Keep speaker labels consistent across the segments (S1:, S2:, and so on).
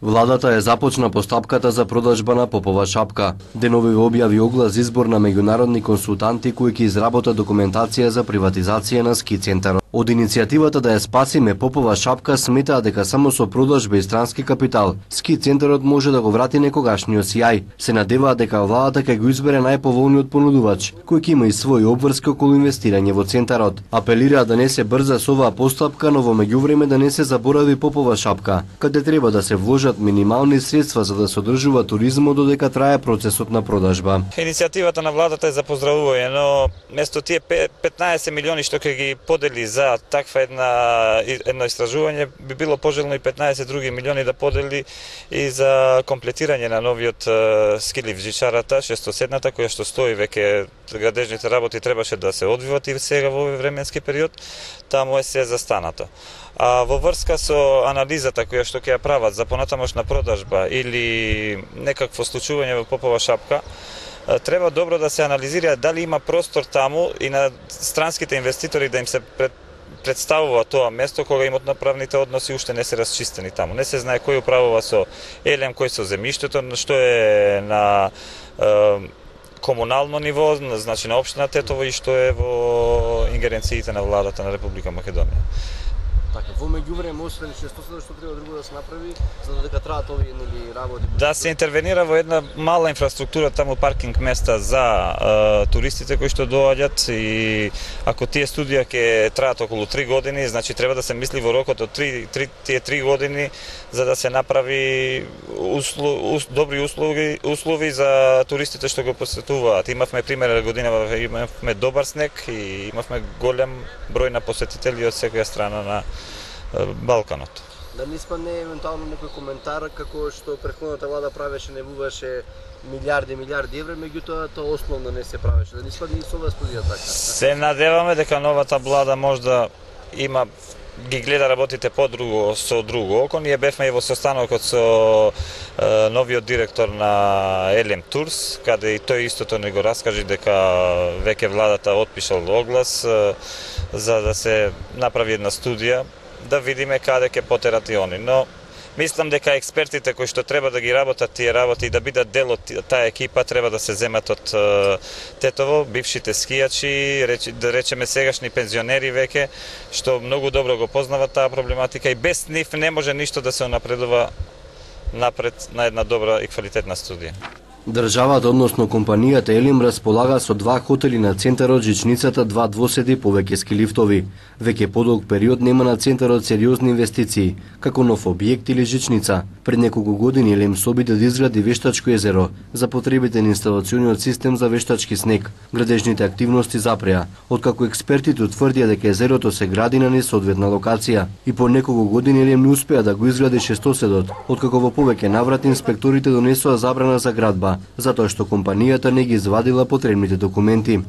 S1: Владата е започна постапката за продажба на Попова шапка. Денови објави оглас избор на меѓународни консултанти кои ќе изработат документација за приватизација на ски центарот. Од иницијативата да ја спасиме Попова шапка сметаат дека само со продажба и странски капитал ски центарот може да го врати некогашниот сјај. Се надеваат дека владата ќе го избере најповолниот понудувач, кој ќе има и своји обврски околу инвестирање во центарот. Апелираат да не се брза со оваа постапка, но во меѓувреме да не се заборави Попова шапка, каде треба да се вложат минимални средства за да се одржува туризмот додека трае процесот на продажба.
S2: Иницијативата на владата е за поздравување, но место тие 15 милиони што ќе ги подели за таква едно истражување, би било пожелно и 15 други милиони да подели и за комплетирање на новиот ски лифт Жичарата, шестоседната, која што стои веќе градежните работи требаше да се одвиват и сега во овој временски период, таму е се застанато. А во врска со анализата која што ќе ја прават за понатамошна продажба или некакво случување во Попова шапка, треба добро да се анализира дали има простор таму и на странските инвеститори да им се представува тоа место кога имотно-правните односи уште не се расчистени таму. Не се знае кој управува со ЕЛЕМ, кој со земјиштето, што е на комунално ниво, значи на општина Тетово и што е во ингеренциите на владата на Република Македонија.
S1: Така, во меѓувреме, освен што треба друго да се направи, за додека траат овие работи?
S2: Да се интервенира во една мала инфраструктура, таму паркинг места за туристите кои што доаѓат, и ако тие студија ќе траат околу 3 години, значи треба да се мисли во рокот од тие 3 години за да се направи добри услови за туристите што го посетуваат. Имавме пример годинава, имавме добар снег и имавме голем број на посетители од секоја страна на Балканот.
S1: Да не испадне евентуално некој коментар како што претходната влада правеше, небуваше милиарди евра, меѓутоа тоа основно не се правеше. Да не испадне и со оваа студија така.
S2: Се надеваме дека новата влада можда има ги гледа работите со друго око. Ние бевме и во состанокот со новиот директор на ЕЛЕМ Турс, каде и тој истото не го раскажи дека веќе владата отпишал оглас за да се направи една студија, да видиме каде ќе потерат и они. Но мислам дека експертите кои што треба да ги работат тие работи и да бидат дел од таа екипа треба да се земат од Тетово, бившите скијачи, да речеме сегашни пензионери веќе, што многу добро го познават таа проблематика и без нив не може ништо да се напредува напред на една добра и квалитетна студија.
S1: Државата, односно компанијата ЕЛЕМ, располага со 2 хотели на центарот Жичницата, 2 двоседи повеќе ски лифтови. Веќе подолг период нема на центарот сериозни инвестиции, како нов објект или жичница. Пред неколку години ЕЛЕМ се обиде да изгради вештачко езеро за потребите на инсталациониот систем за вештачки снег. Градежните активности запреа, откако експертите утврдија дека езерото се гради на несоодветна локација. И по неколку години ЕЛЕМ не успеа да го изгради шестоседот, откако во повеќе наврати инспекторите донесоа забрана за градба, затоа што компанијата не ги извадила потребните документи.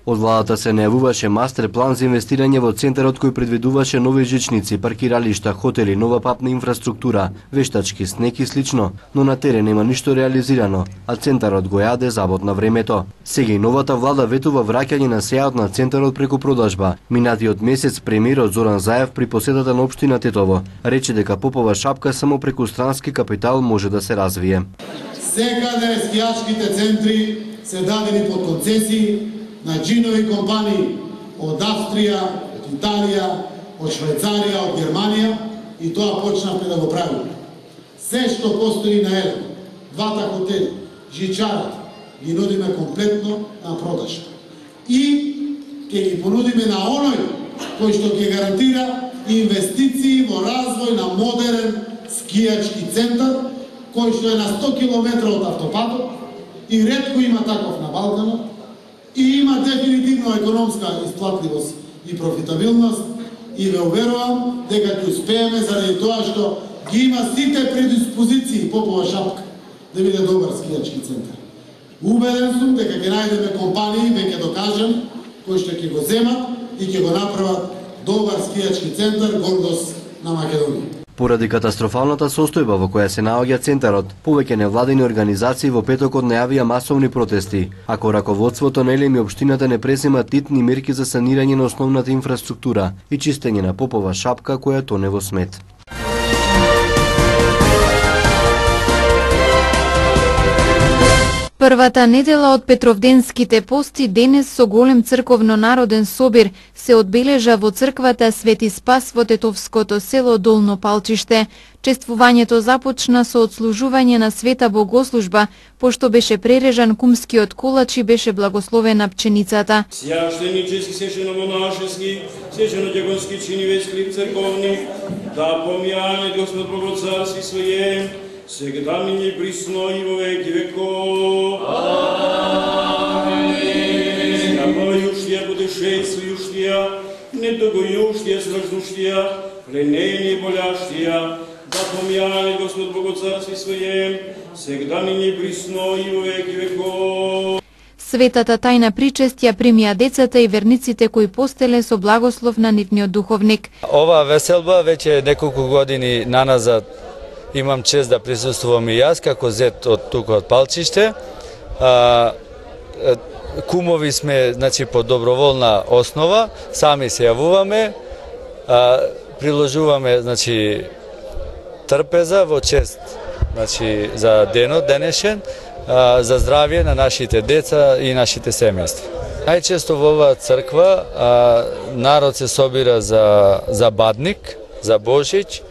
S1: Од владата се најавуваше мастер план за инвестирање во центарот кој предвидуваше нови жичници, паркиралишта, хотели, нова патна инфраструктура, вештачки снег и слично, но на терен нема ништо реализирано, а центарот го јаде забот на времето. Сега и новата влада ветува враќање на сејот на центарот преку продажба. Минатиот месец премиерот Зоран Заев при посетата на општина Тетово рече дека Попова шапка само преку странски капитал може да се развие.
S3: Секаде скијачките центри се дадени под концесии на джинови компании од Австрија, од Италија, од Швајцарија, од Германија, и тоа почнавме да го правиме. Се што постои на ЕЛЕМ, 2 хотели, Жичарата, ги нудиме комплетно на продажба. И ќе ги понудиме на оној кој што ќе гарантира инвестиции во развој на модерен скијачки центар, кој што е на 100 км од автопатот и ретко има таков на Балканот, и има дефинитивно економска исплатливост и профитабилност, и ве уверувам дека ќе успееме заради тоа што ги има сите предиспозиции Попова шапка да биде добар скијачки центар. Убеден сум дека ќе најдеме компании, веќе докажем, кои што ќе го земат и ќе го направат добар скијачки центар, гордост на Македонија.
S1: Поради катастрофалната состојба во која се наоѓа центарот, повеќе невладини организации во петокот најавија масовни протести, ако раководството на ЕЛЕМ и општината не преземат титни мерки за санирање на основната инфраструктура и чистење на Попова шапка која тоне во смет.
S4: Првата недела од Петровденските пости денес со голем црковно-народен собир се одбележа во црквата Свети Спас во тетовското село Долно Палчиште. Чествувањето започна со одслужување на света богослужба, пошто беше прережан кумскиот колач и беше благословена пченицата.
S5: Священически, священо-монашески, священо-дјаконски чиниве склип црковни, да помјане Господ Богоцарски своје, сега нині присно и во веки веков. Амин. Скапајуштија, путешествујуштија, недогојуштија, смрзнуштија, пленени боляштија, да помјане Господ Богоцарски своје, сега нині присно и во веки веков.
S4: Светата тајна причест ја примија децата и верниците кои постеле со благослов на нивниот духовник.
S6: Ова веселба веќе неколку години наназад имам чест да присуствувам и јас како зет од тука од Палчиште. Кумови сме, значи, по доброволна основа, сами се јавуваме, приложуваме, значи, трпеза во чест, значи, за денот денешен, за здравје на нашите деца и нашите семејства. Најчесто во оваа црква народ се собира за Бадник, за Божич,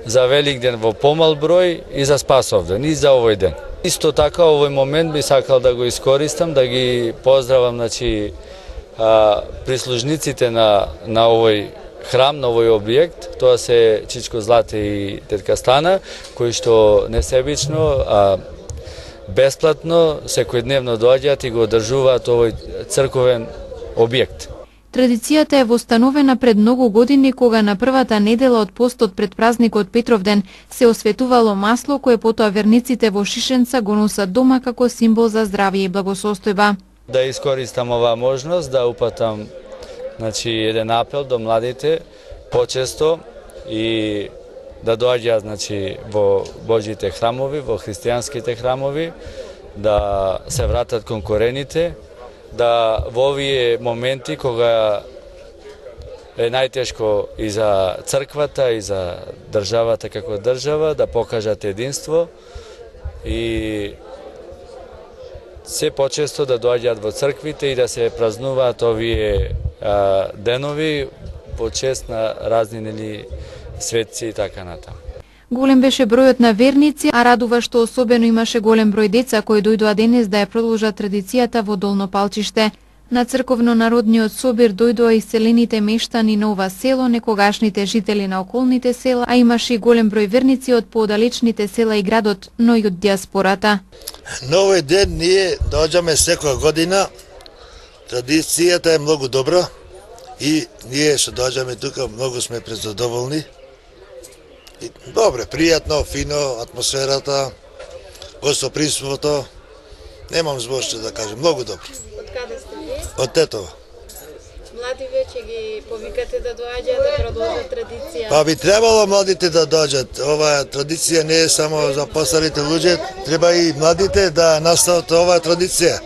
S6: за Великден во помал број и за Спасовден и за овој ден. Исто така овој момент би сакал да го искористам, да ги поздравам, значи, прислужниците на овој храм, на овој објект. Тоа се Чичко Злате и тетка Стана, кои што несебично, бесплатно, секојдневно доаѓаат и го одржуваат овој црковен објект.
S4: Традицијата е востановена пред многу години, кога на првата недела од постот пред празникот Петровден се осветувало масло, кое потоа верниците во Шишенца го носат дома како символ за здравје и благосостојба.
S6: Да искористам оваа можност да упатам, значи, еден апел до младите почесто и да доаѓаат, значи, во Божите храмови, во христијанските храмови, да се вратат кон корените, да во овие моменти кога е најтешко и за црквата и за државата како држава, да покажат единство и се почесто да доаѓаат во црквите и да се празнуваат овие денови во чест на разни светци и така натаму.
S4: Голем беше бројот на верници, а радува што особено имаше голем број деца кои дојдоа денес да ја продолжат традицијата во Долно Палчиште. На црковно-народниот собир дојдоа и селените мештани на ова село, некогашните жители на околните села, а имаше и голем број верници од поодалечните села и градот, но и од диаспората.
S7: На овој ден ние доаѓаме секоја година. Традицијата е многу добра и ние што доаѓаме тука многу сме презадоволни. Добре, пријатно, фино, атмосферата, гостопримството. Немам збор што да кажам, многу добро.
S8: Од каде сте вие?
S7: Од Тетова.
S8: Млади веќе ги повикате да доаѓаат да продолжат традиција.
S7: Па би требало младите да доаѓаат. Оваа традиција не е само за постарите луѓе, треба и младите да настават оваа традиција.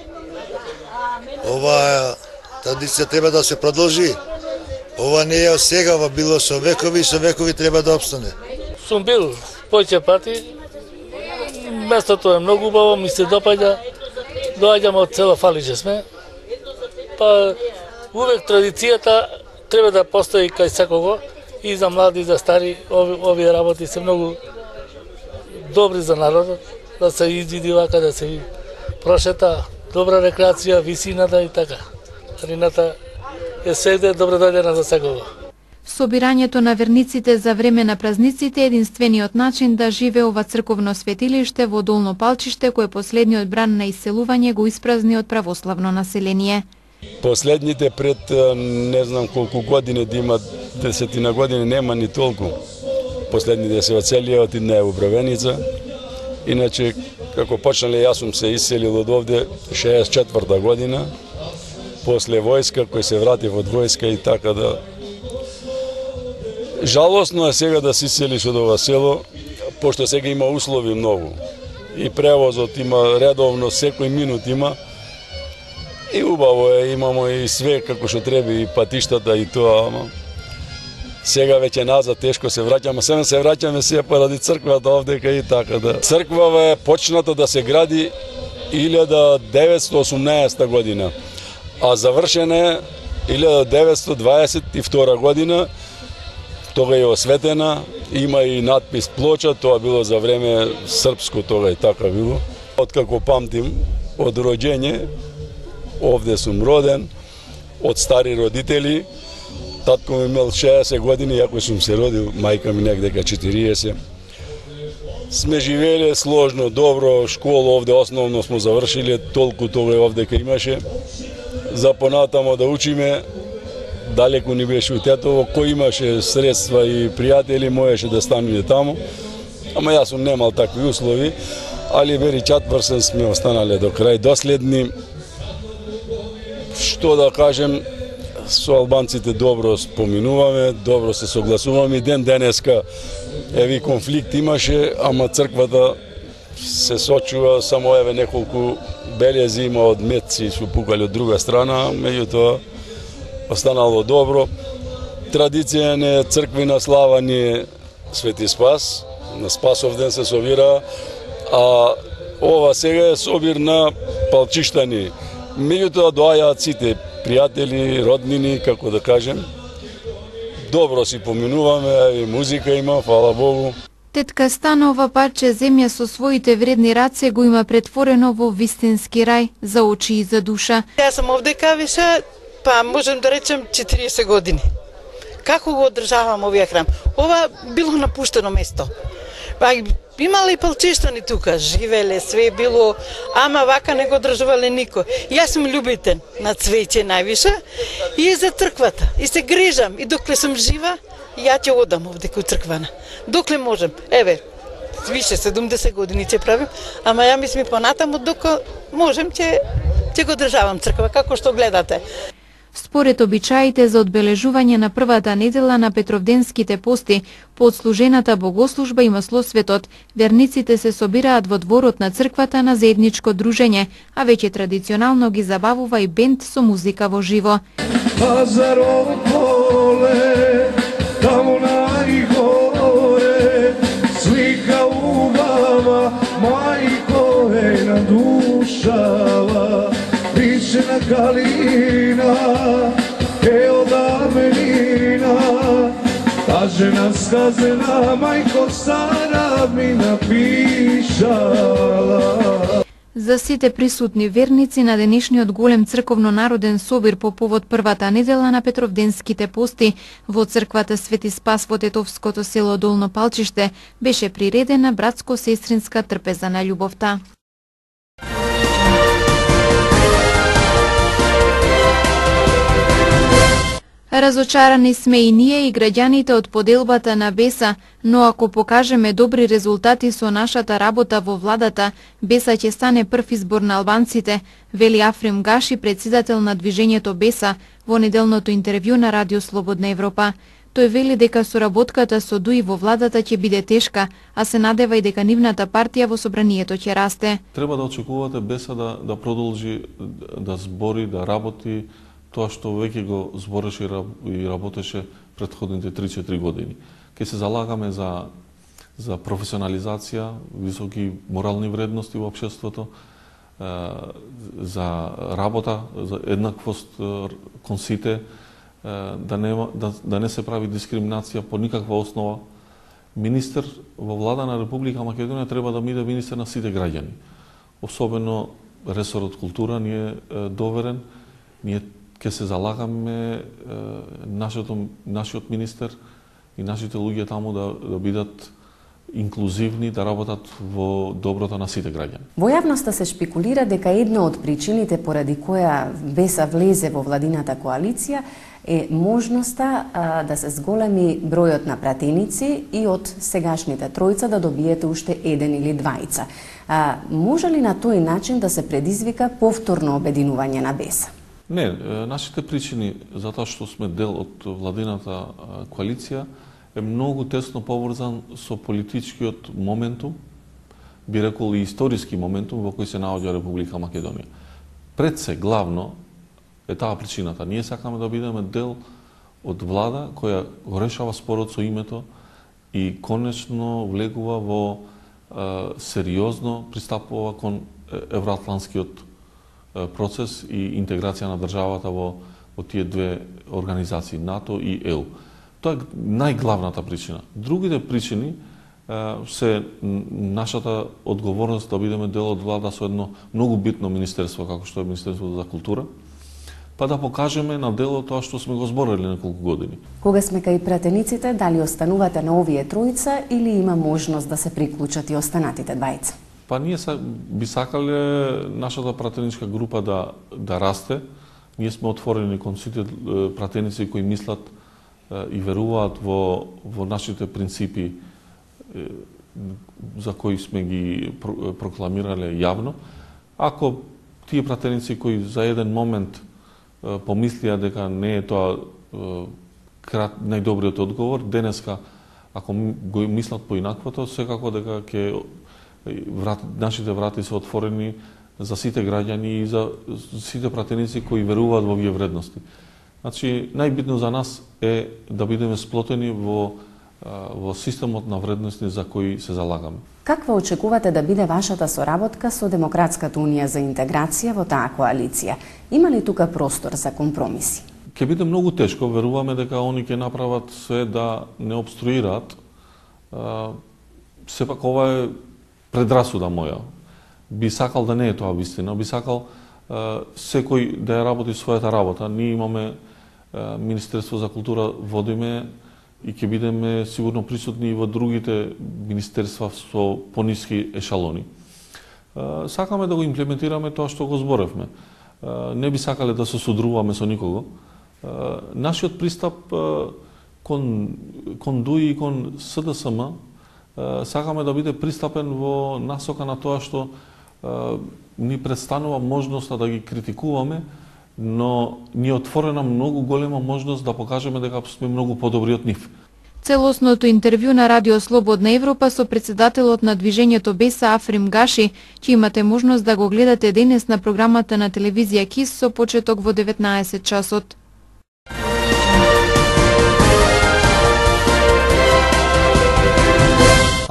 S7: Оваа традиција треба да се продолжи. Ова не е од сега, ова било со векови треба да опстане.
S9: Сум бил повеќе пати. Местото е многу убаво, ми се допаѓа. Доаѓаме од село Фалиџе сме. Па увек традицијата треба да постои кај секого, и за млади и за стари. Овие работи се многу добри за народот, да се изиди вака, да се прошета, добра рекреација, висината и така. Рината е свегде добро дојдена за секого.
S4: Собирањето на верниците за време на празниците е единствениот начин да живее ова црковно светилиште во Долно Палчиште, кое последниот бран на иселување го испразни од православно население.
S10: Последните пред не знам колку години, да има 10 години, нема ни толку. Последните се оцелија, отиднаа во Бровеница. Иначе, како почнале, јас сум се иселил од овде 64 година, после војска, кој се вратив од војска и така да... Жалосно е сега да се иселиш од ова село, пошто сега има услови многу. И превозот има редовно, секој минут има. И убаво е, имамо и све како што треба, и патиштата и тоа, ама сега веќе назад тешко се враќаме, сега се враќаме се поради црквата овдека и така да. Црквава е почната да се гради 1918 година, а завршена е 1922 година. Тога е осветена, има и надпис плоча, тоа било за време српско, тога и така било. Откако памтим, од роđење, овде сум роден, од стари родители, татко ми имал 60 години, јако сум се родил, мајка ми некдека 40. Сме живееле сложно, добро, школа овде основно смо завршиле, толку тога овдека имаше. За понатамо да учиме, далеку ни беше од Тетово, кој имаше средства и пријатели, можеше да стануе таму. Ама јас сум немал такви услови, али вери четврсен сме останале до крај доследни. Што да кажем, со албанците добро споминуваме, добро се согласуваме. Ден денеска еви конфликт имаше, ама црквата се сочува, само еве неколку белези има од метци што пукале од друга страна, меѓутоа останало добро. Традиција не црквена слава ни е Свети Спас, на Спасов ден се собира, а ова сега е собир на палчиштани. Меѓутоа доаѓаат сите пријатели, роднини, како да кажем. Добро си поминуваме, и музика има, фала Богу.
S4: Тетка Станова парче земја со своите вредни раце го има претворено во вистински рај за очи и за душа.
S11: Јас сум овдека више, па можем да речем 40 години. Како го одржавам овие храм? Ова било напуштено место. Па имале и палчиштани тука, живеле, све било, ама вака не го одржувале никој. Јас сум љубител на цвеќе највише и за црквата. И се грижам, и докле сум жива, ја ќе одам овде кој црквана. Докле можем. Еве, више 70 години ќе правим, ама ја мислам понатаму дока можем ќе го одржавам црква, како што гледате.
S4: Според обичаите за одбележување на првата недела на Петровденските пости, по одслужената богослужба и маслосветот, верниците се собираат во дворот на црквата на заедничко дружење, а веќе традиционално ги забавува и бенд со музика во живо.
S12: Пазарово поле, таму најгоре, слика убава, мајко е на душава. Вишена калина, е одamenina, та жена сказана, мајко стара ми напишала.
S4: За сите присутни верници на денешниот голем црковно-народен собир по повод првата недела на Петровденските пости во црквата Свети Спас во тетовското село Долно Палчиште беше приредена братско-сестринска трпеза на љубовта. Разочарани сме и ние и граѓаните од поделбата на Беса, но ако покажеме добри резултати со нашата работа во владата, Беса ќе стане прв избор на албанците, вели Африм Гаши, председател на движењето Беса, во неделното интервју на Радио Слободна Европа. Тој вели дека соработката со ДУИ во владата ќе биде тешка, а се надева и дека нивната партија во собранието ќе расте.
S13: Треба да очекувате Беса да продолжи да збори, да работи тоа што веќе го збореше и работеше претходните 3-4 години. Ке се залагаме за професионализација, високи морални вредности во општеството, за работа, за еднаквост кон сите, да не се прави дискриминација по никаква основа. Министер во влада на Република Македонија треба да биде министер на сите граѓани. Особено ресорот култура ни е доверен. Ние ќе се залагаме нашиот министер и нашите луѓе таму да бидат инклузивни, да работат во доброто на сите граѓани.
S14: Во јавноста се шпекулира дека една од причините поради која Беса влезе во владината коалиција е можноста да се зголеми бројот на пратеници и од сегашните тројца да добиете уште еден или двајца. Може ли на тој начин да се предизвика повторно обединување на Беса?
S13: Не, нашите причини за тоа што сме дел од владината коалиција е многу тесно поврзан со политичкиот моментум, би рекол и историски моментум во кој се наоѓа Република Македонија. Пред се главно е таа причината. Ние сакаме да бидеме дел од влада која го решава спорот со името и конечно влегува во сериозно пристапува кон евроатлантскиот процес и интеграција на државата во тие две организации, НАТО и ЕУ. Тоа е најглавната причина. Другите причини се нашата одговорност да бидеме дел од влада со едно многу битно министерство, како што е Министерството за култура, па да покажеме на дело тоа што сме го зборили неколку години.
S14: Кога сме кај пратениците, дали останувате на овие тројца или има можност да се приклучат и останатите двајца?
S13: Па ние би сакале нашата пратеничка група да расте. Ние сме отворени кон сите пратеници кои мислат и веруваат во нашите принципи за кои сме ги прокламирале јавно. Ако тие пратеници кои за еден момент помислија дека не е тоа најдобриот одговор, денеска ако го мислат поинаквото, секако дека нашите врати се отворени за сите граѓани и за сите пратеници кои веруваат во овие вредности. Значи, најбитно за нас е да бидеме сплотени во системот на вредности за кои се залагаме.
S14: Каква очекувате да биде вашата соработка со Демократската унија за интеграција во таа коалиција? Има ли тука простор за компромиси?
S13: Ќе биде многу тешко, веруваме дека они ќе направат се да не обструираат. Сепак ова е предрасуда моја. Би сакал да не е тоа вистина, би сакал секој да ја работи својата работа. Ние имаме Министерство за култура, водиме и ќе бидеме сигурно присутни и во другите министерства со пониски ешалони. Сакаме да го имплементираме тоа што го зборевме. Не би сакале да се содруваме со никого. Нашиот пристап кон ДУИ и кон СДСМ сакаме да биде пристапен во насока на тоа што ни представува можноста да ги критикуваме, но ни е отворена многу голема можност да покажеме дека сме многу подобри од нив.
S4: Целосното интервју на Радио Слободна Европа со председателот на движењето Беса Африм Гаши, ќе имате можност да го гледате денес на програмата на телевизија КИС со почеток во 19 часот.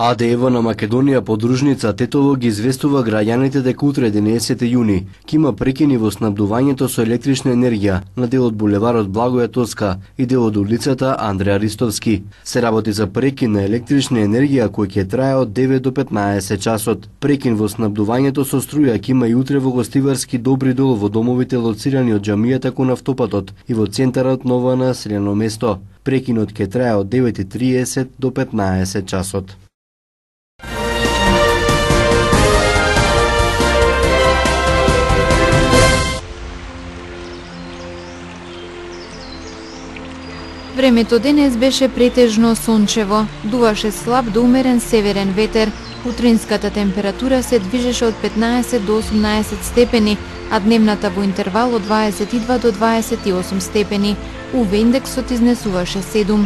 S1: АДЕВ на Македонија подружница Тетово ги известува граѓаните дека утре 11 јуни ќе има прекини во снабдувањето со електрична енергија на дел од булеварот Благоја Тоска и дел од улицата Андреја Ристовски. Се работи за прекин на електрична енергија кој ќе трае од 9 до 15 часот. Прекин во снабдувањето со струја ќе има и утре во гостиварски Добри дол во домовите лоцирани од џамијата кон автопатот и во центарот на ова населено место. Прекинот ќе трае од 9:30 до 15 часот.
S4: Времето денес беше претежно сончево, дуваше слаб до умерен северен ветер. Утринската температура се движеше од 15 до 18 степени, а дневната во интервал од 22 до 28 степени. УВ индексот изнесуваше 7.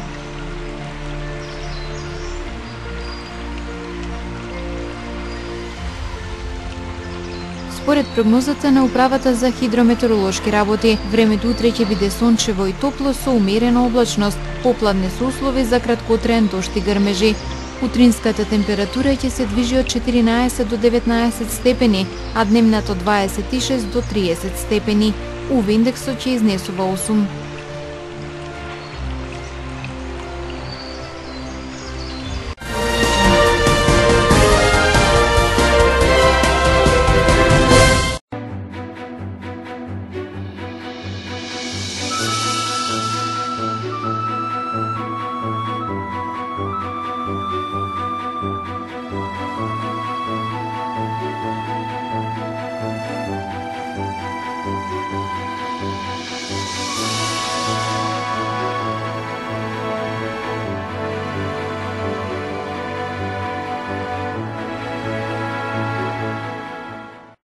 S4: Според прогнозата на Управата за хидрометеоролошки работи, времето утре ќе биде сончево и топло со умерена облачност, попладне со услови за краткотраен дожд и грмежи. Утринската температура ќе се движи од 14 до 19 степени, а дневната од 26 до 30 степени. УВ индексот ќе изнесува 8.